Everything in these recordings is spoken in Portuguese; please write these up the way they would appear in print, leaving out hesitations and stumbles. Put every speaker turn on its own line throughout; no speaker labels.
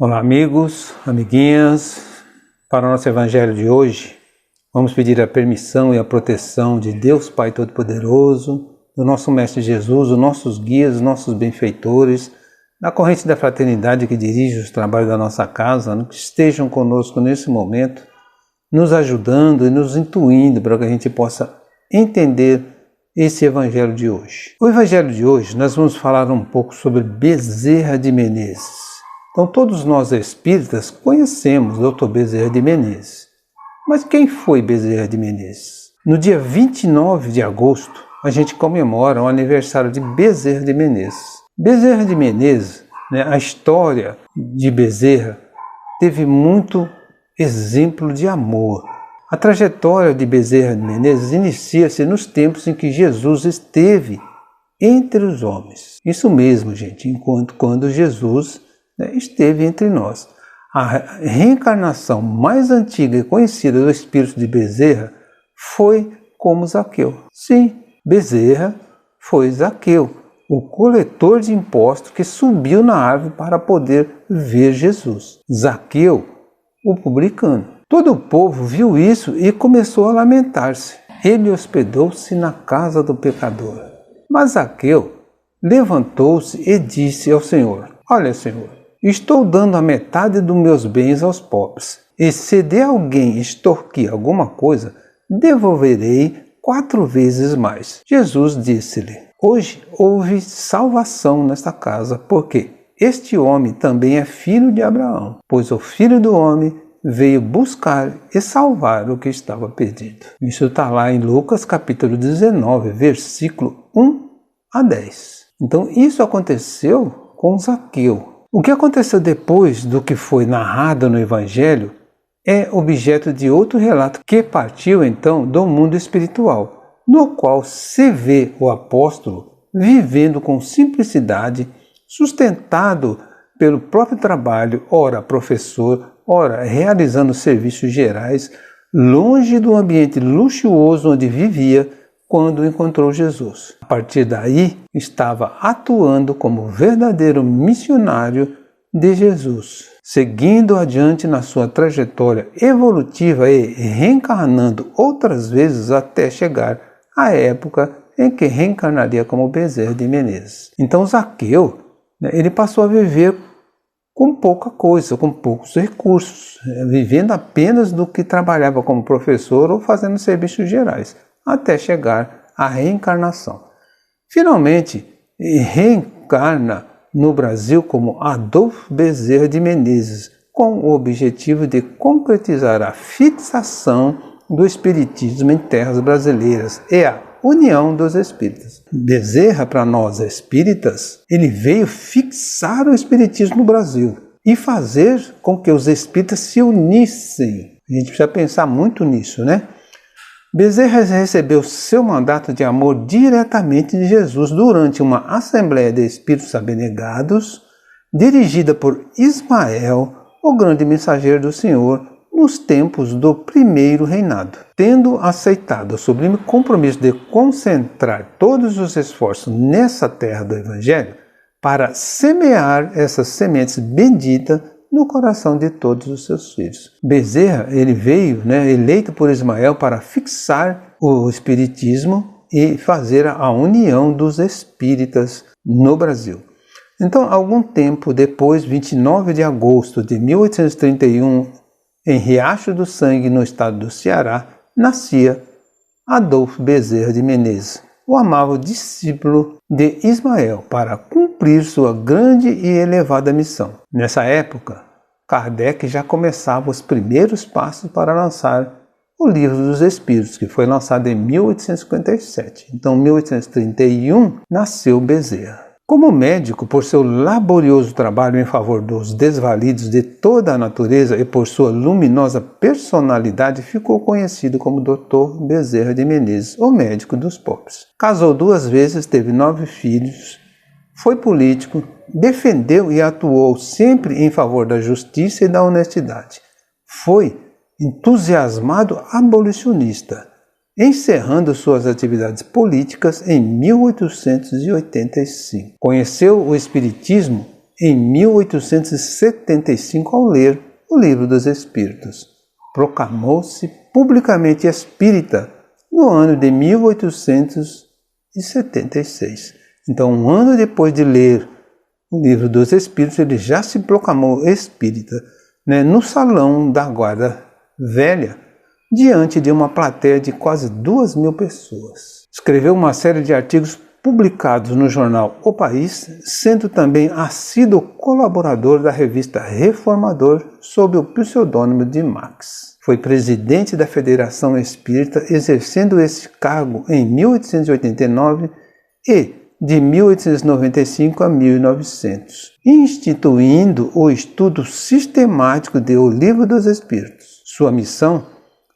Olá amigos, amiguinhas, para o nosso evangelho de hoje, vamos pedir a permissão e a proteção de Deus Pai Todo-Poderoso, do nosso Mestre Jesus, os nossos guias, os nossos benfeitores, da corrente da fraternidade que dirige os trabalhos da nossa casa, que estejam conosco nesse momento, nos ajudando e nos intuindo para que a gente possa entender esse evangelho de hoje. O evangelho de hoje nós vamos falar um pouco sobre Bezerra de Menezes. Então todos nós espíritas conhecemos o Dr. Bezerra de Menezes. Mas quem foi Bezerra de Menezes? No dia 29 de agosto, a gente comemora o aniversário de Bezerra de Menezes. Bezerra de Menezes, a história de Bezerra teve muito exemplo de amor. A trajetória de Bezerra de Menezes inicia-se nos tempos em que Jesus esteve entre os homens. Isso mesmo, gente, quando Jesus esteve entre nós. A reencarnação mais antiga e conhecida do espírito de Bezerra foi como Zaqueu. Sim, Bezerra foi Zaqueu, o coletor de impostos que subiu na árvore para poder ver Jesus. Zaqueu, o publicano. Todo o povo viu isso e começou a lamentar-se. Ele hospedou-se na casa do pecador. Mas Zaqueu levantou-se e disse ao Senhor: Olha, Senhor, estou dando a metade dos meus bens aos pobres. E se de alguém extorquir alguma coisa, devolverei 4 vezes mais. Jesus disse-lhe: Hoje houve salvação nesta casa, porque este homem também é filho de Abraão, pois o Filho do Homem veio buscar e salvar o que estava perdido. Isso está lá em Lucas capítulo 19, versículo 1 a 10. Então isso aconteceu com Zaqueu. O que aconteceu depois do que foi narrado no Evangelho é objeto de outro relato que partiu então do mundo espiritual, no qual se vê o apóstolo vivendo com simplicidade, sustentado pelo próprio trabalho, ora professor, ora realizando serviços gerais, longe do ambiente luxuoso onde vivia quando encontrou Jesus. A partir daí, estava atuando como verdadeiro missionário de Jesus, seguindo adiante na sua trajetória evolutiva e reencarnando outras vezes até chegar à época em que reencarnaria como Bezerra de Menezes. Então Zaqueu, ele passou a viver com pouca coisa, com poucos recursos, vivendo apenas do que trabalhava como professor ou fazendo serviços gerais, até chegar à reencarnação. Finalmente, reencarna no Brasil como Adolfo Bezerra de Menezes, com o objetivo de concretizar a fixação do espiritismo em terras brasileiras e a união dos espíritas. Bezerra, para nós espíritas, ele veio fixar o espiritismo no Brasil e fazer com que os espíritas se unissem. A gente precisa pensar muito nisso, né? Bezerra recebeu seu mandato de amor diretamente de Jesus durante uma assembleia de espíritos abnegados, dirigida por Ismael, o grande mensageiro do Senhor, nos tempos do primeiro reinado. Tendo aceitado o sublime compromisso de concentrar todos os esforços nessa terra do Evangelho, para semear essas sementes benditas no coração de todos os seus filhos. Bezerra, ele veio, eleito por Ismael para fixar o espiritismo e fazer a união dos espíritas no Brasil. Então, algum tempo depois, 29 de agosto de 1831, em Riacho do Sangue, no estado do Ceará, nascia Adolfo Bezerra de Menezes, o amável discípulo de Ismael, para cumprir sua grande e elevada missão. Nessa época, Kardec já começava os primeiros passos para lançar o Livro dos Espíritos, que foi lançado em 1857. Então, em 1831, nasceu Bezerra. Como médico, por seu laborioso trabalho em favor dos desvalidos de toda a natureza e por sua luminosa personalidade, ficou conhecido como Dr. Bezerra de Menezes, o médico dos pobres. Casou 2 vezes, teve 9 filhos, foi político, defendeu e atuou sempre em favor da justiça e da honestidade. Foi entusiasmado abolicionista, encerrando suas atividades políticas em 1885. Conheceu o Espiritismo em 1875 ao ler o Livro dos Espíritos. Proclamou-se publicamente espírita no ano de 1876. Então, um ano depois de ler o Livro dos Espíritos, ele já se proclamou espírita, no salão da Guarda Velha, diante de uma plateia de quase 2.000 pessoas. Escreveu uma série de artigos publicados no jornal O País, sendo também assíduo colaborador da revista Reformador sob o pseudônimo de Max. Foi presidente da Federação Espírita, exercendo esse cargo em 1889 e de 1895 a 1900, instituindo o estudo sistemático de O Livro dos Espíritos. Sua missão,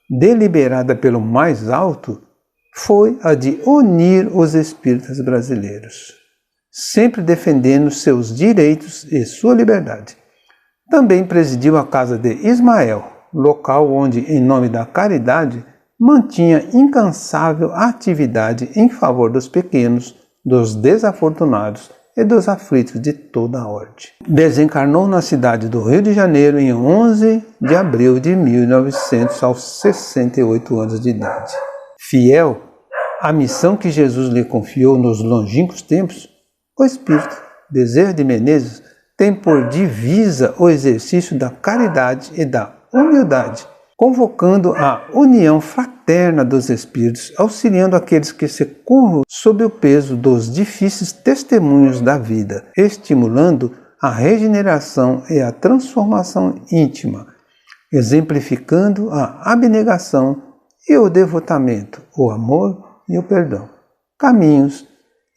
deliberada pelo mais alto, foi a de unir os espíritas brasileiros, sempre defendendo seus direitos e sua liberdade. Também presidiu a Casa de Ismael, local onde, em nome da caridade, mantinha incansável atividade em favor dos pequenos, dos desafortunados e dos aflitos de toda a ordem. Desencarnou na cidade do Rio de Janeiro em 11 de abril de 1900, aos 68 anos de idade. Fiel à missão que Jesus lhe confiou nos longínquos tempos, o espírito Bezerra de Menezes tem por divisa o exercício da caridade e da humildade, convocando a união fraterna dos espíritos, auxiliando aqueles que se curvam sob o peso dos difíceis testemunhos da vida, estimulando a regeneração e a transformação íntima, exemplificando a abnegação e o devotamento, o amor e o perdão, caminhos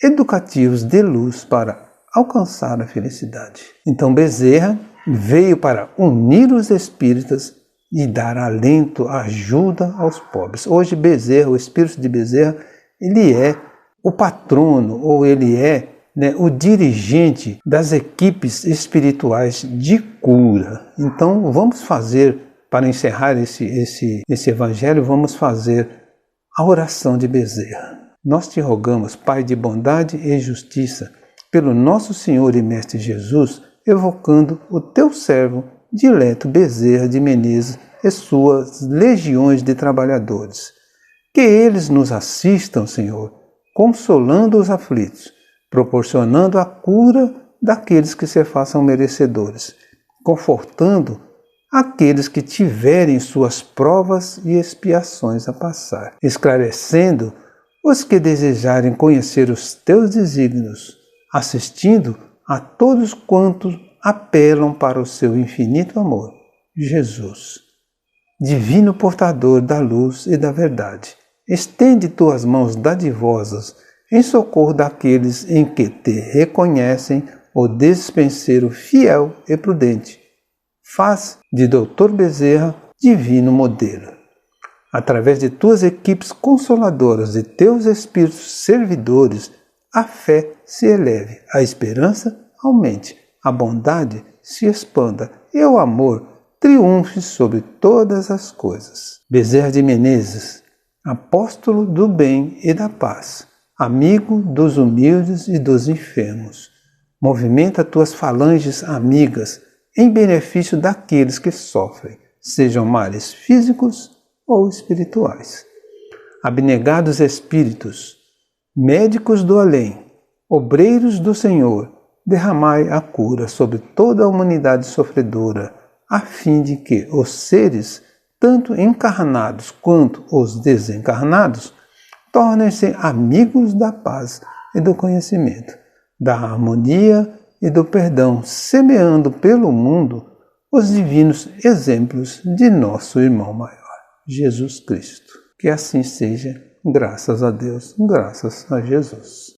educativos de luz para alcançar a felicidade. Então Bezerra veio para unir os espíritas e dar alento, ajuda aos pobres. Hoje Bezerra, o espírito de Bezerra, ele é o patrono, ou ele é o dirigente das equipes espirituais de cura. Então vamos fazer, para encerrar esse evangelho, vamos fazer a oração de Bezerra. Nós te rogamos, Pai de bondade e justiça, pelo nosso Senhor e Mestre Jesus, evocando o teu servo, dileto Bezerra de Menezes e suas legiões de trabalhadores. Que eles nos assistam, Senhor, consolando os aflitos, proporcionando a cura daqueles que se façam merecedores, confortando aqueles que tiverem suas provas e expiações a passar, esclarecendo os que desejarem conhecer os teus desígnios, assistindo a todos quantos apelam para o seu infinito amor. Jesus, divino portador da luz e da verdade, estende tuas mãos dadivosas em socorro daqueles em que te reconhecem o despenseiro fiel e prudente. Faz de Dr. Bezerra divino modelo. Através de tuas equipes consoladoras e teus espíritos servidores, a fé se eleve, a esperança aumente, a bondade se expanda e o amor triunfe sobre todas as coisas. Bezerra de Menezes, apóstolo do bem e da paz, amigo dos humildes e dos enfermos, movimenta tuas falanges amigas em benefício daqueles que sofrem, sejam males físicos ou espirituais. Abnegados espíritos, médicos do além, obreiros do Senhor, derramai a cura sobre toda a humanidade sofredora, a fim de que os seres, tanto encarnados quanto os desencarnados, tornem-se amigos da paz e do conhecimento, da harmonia e do perdão, semeando pelo mundo os divinos exemplos de nosso irmão maior, Jesus Cristo. Que assim seja, graças a Deus, graças a Jesus.